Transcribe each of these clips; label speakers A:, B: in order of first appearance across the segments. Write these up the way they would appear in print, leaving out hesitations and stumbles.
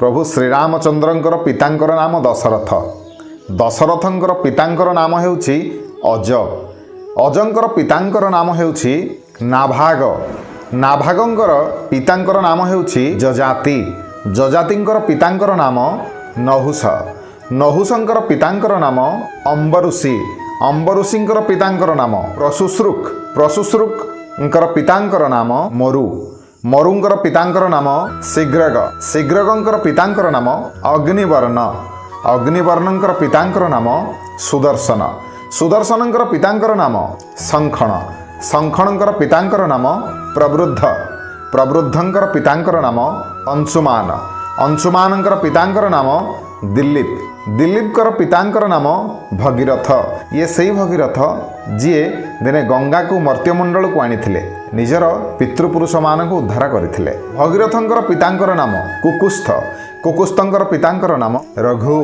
A: प्रभु श्रीरामचंद्रंकर पितांकर नाम दशरथ। दशरथंकर पितांकर नाम हेउछि अज। अजंकर पितांकर नाम हेउछि नाभाग। नाभागंकर पितांकर नाम हेउछि जजाति। जजातिंकर पितांकर नाम नहुष। नहुषंकर पितांकर नाम अंबरुषि। अंबरुषिंकर पितांकर नाम प्रसुश्रुक। प्रसुश्रुकंकर पितांकर नाम मरु। मरुंकर पितांकर नाम शीघ्रग। शीघ्रगंकर पितांकर नाम अग्निवर्ण। अग्निवर्णंकर पितांकर नाम सुदर्शन। सुदर्शनंकर पितांकर नाम शंखण। शंखणंकर पितांकर नाम प्रवृद्ध। प्रवृद्धंकर पितांकर नाम अंशुमान। अंशुमानंकर पितांकर नाम दिलीप। दिलीपकर पितांकर नाम भगीरथ। ये सही भगीरथ जीए दिने गंगा को मर्त्यमंडल को आनिथिले, निजर पितृपुरुष मानक उद्धार करथिले। भगीरथंकर पितांकर नाम कुकुस्थ। कुकुस्थंकर पितांकर नाम रघु।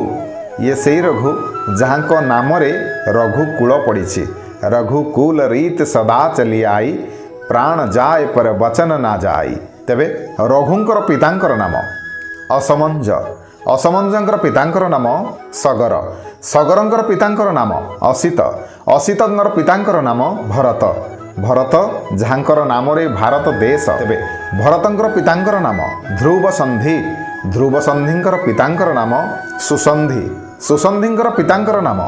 A: ये सही रघु जहाँको नाम रे रघुकुल पड़िछि। रघुकुल रीत सदा चली आई, प्राण जाए पर वचन ना जाई। तेबे रघुंकर पितांकर नाम असमंज। असमंजंकर पितांकर नाम सगर। सगरंकर पितांकर नाम असित। असितंकर पितांकर नाम भरत। भरत जहाँकर नाम रे भारत देश। तेबे भरतंकर पितांकर नाम ध्रुव संधि। ध्रुव संधिंकर पितांकर नाम सुसंधि। सुसंधिंकर पितांकर नाम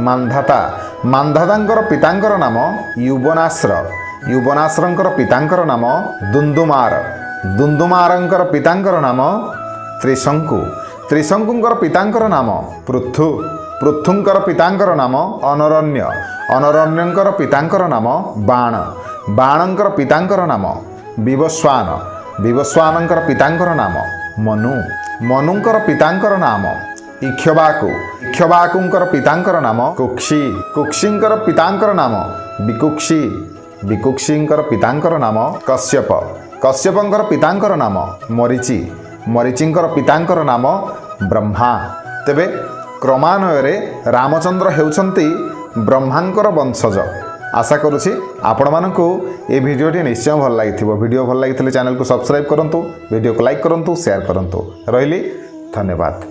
A: मान्धाता। मान्धातांकर पितांकर नाम युवनाश्र। युवनाश्रंकर पितांकर नाम दुंदुमार। दुंदुमारंकर पितांकर नाम त्रिशंकु। त्रिशंकुंकर पितांकर नाम पृथु। पृथुंकर पितांकर नाम अनरण्य। अनरण्यंकर पितांकर नाम बाण। बाणंकर पितांकर नाम विवस्वान। विवस्वानंकर पितांकर नाम मनु। मनुंकर पितांकर नाम इक्ष्वाकु। इक्ष्वाकुंकर पितांकर नाम कुक्षी। कुक्षींकर पितांकर नाम विकुक्षी। विकुक्षींकर पितांकर नाम कश्यप। कश्यपंकर पितांकर नाम मरीचि। मरीचिंकर पितांकर नाम ब्रह्मा। तेबे क्रमान्वय रे रामचंद्र हेउछंती ब्रह्मांकर वंशज। आशा करुछि आपण मानकु ए भिडियोटी निश्चय भल लागिथिबो। भिडियो भल लागिथिले चैनल को सब्सक्राइब करंतु, वीडियो को लाइक करंतु, शेयर करंतु। रहिली धन्यवाद।